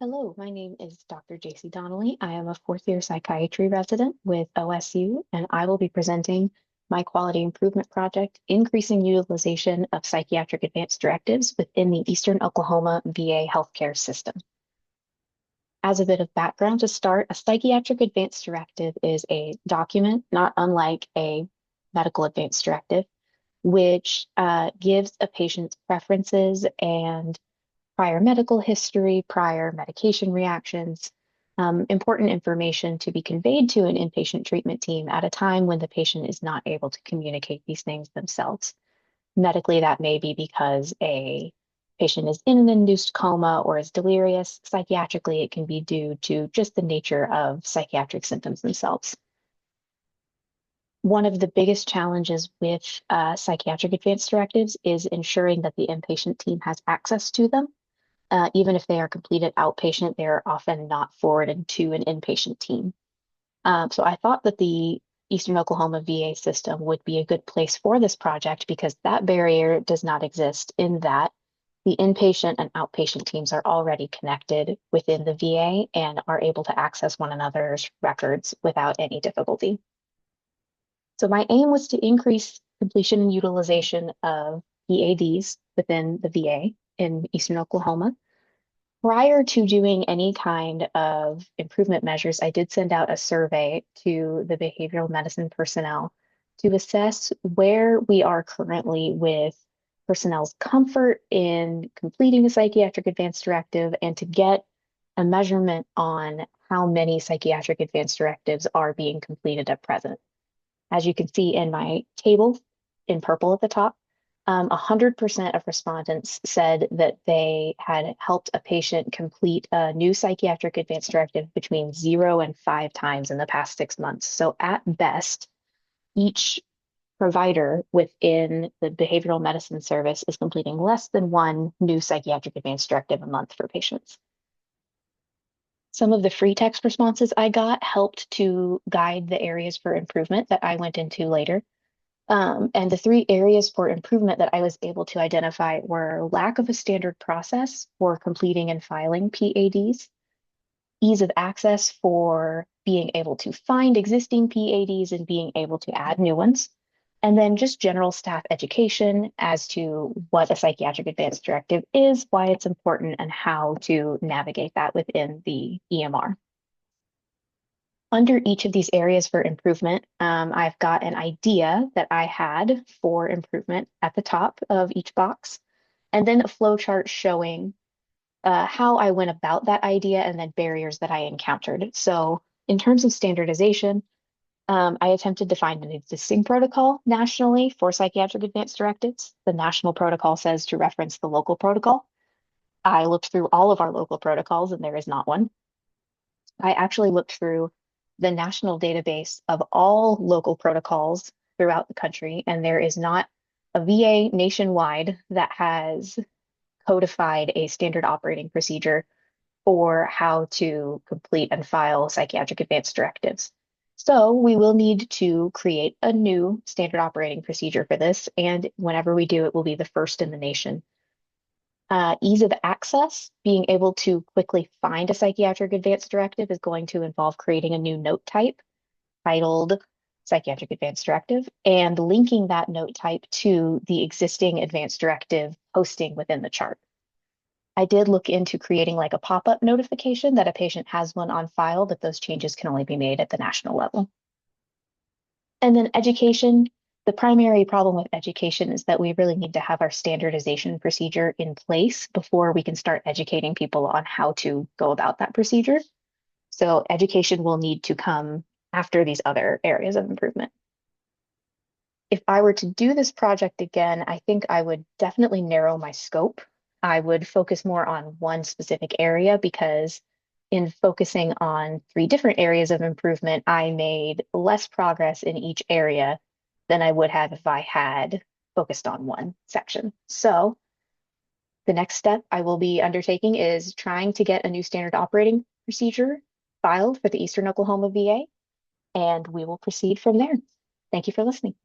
Hello, my name is Dr. JC Donnelly. I am a fourth-year psychiatry resident with OSU, and I will be presenting my quality improvement project, Increasing Utilization of Psychiatric Advance Directives within the Eastern Oklahoma VA Healthcare System. As a bit of background to start, a Psychiatric Advance Directive is a document not unlike a medical advance directive, which gives a patient's preferences and prior medical history, prior medication reactions, important information to be conveyed to an inpatient treatment team at a time when the patient is not able to communicate these things themselves. Medically, that may be because a patient is in an induced coma or is delirious. Psychiatrically, it can be due to just the nature of psychiatric symptoms themselves. One of the biggest challenges with psychiatric advance directives is ensuring that the inpatient team has access to them. Even if they are completed outpatient, they are often not forwarded to an inpatient team. So I thought that the Eastern Oklahoma VA system would be a good place for this project because that barrier does not exist in that the inpatient and outpatient teams are already connected within the VA and are able to access one another's records without any difficulty. So my aim was to increase completion and utilization of PADs within the VA in Eastern Oklahoma. Prior to doing any kind of improvement measures, I did send out a survey to the behavioral medicine personnel to assess where we are currently with personnel's comfort in completing a psychiatric advance directive and to get a measurement on how many psychiatric advance directives are being completed at present. As you can see in my table in purple at the top, 100% of respondents said that they had helped a patient complete a new psychiatric advance directive between 0 and 5 times in the past 6 months. So at best, each provider within the behavioral medicine service is completing less than 1 new psychiatric advance directive a month for patients. Some of the free text responses I got helped to guide the areas for improvement that I went into later. And the 3 areas for improvement that I was able to identify were lack of a standard process for completing and filing PADs, ease of access for being able to find existing PADs and being able to add new ones, and then just general staff education as to what a psychiatric advance directive is, why it's important, and how to navigate that within the EMR. Under each of these areas for improvement, I've got an idea that I had for improvement at the top of each box, and then a flow chart showing how I went about that idea and then barriers that I encountered. So in terms of standardization, I attempted to find an existing protocol nationally for psychiatric advance directives. The national protocol says to reference the local protocol. I looked through all of our local protocols and there is not one. I actually looked through the national database of all local protocols throughout the country, and there is not a VA nationwide that has codified a standard operating procedure for how to complete and file psychiatric advance directives. So we will need to create a new standard operating procedure for this, and whenever we do, it will be the first in the nation. Ease of access, being able to quickly find a psychiatric advance directive is going to involve creating a new note type titled Psychiatric Advance Directive and linking that note type to the existing advance directive posting within the chart. I did look into creating like a pop-up notification that a patient has one on file, but those changes can only be made at the national level. And then education. The primary problem with education is that we really need to have our standardization procedure in place before we can start educating people on how to go about that procedure. So education will need to come after these other areas of improvement. If I were to do this project again, I think I would definitely narrow my scope. I would focus more on one specific area because in focusing on 3 different areas of improvement, I made less progress in each area than I would have if I had focused on one section. So the next step I will be undertaking is trying to get a new standard operating procedure filed for the Eastern Oklahoma VA, and we will proceed from there. Thank you for listening.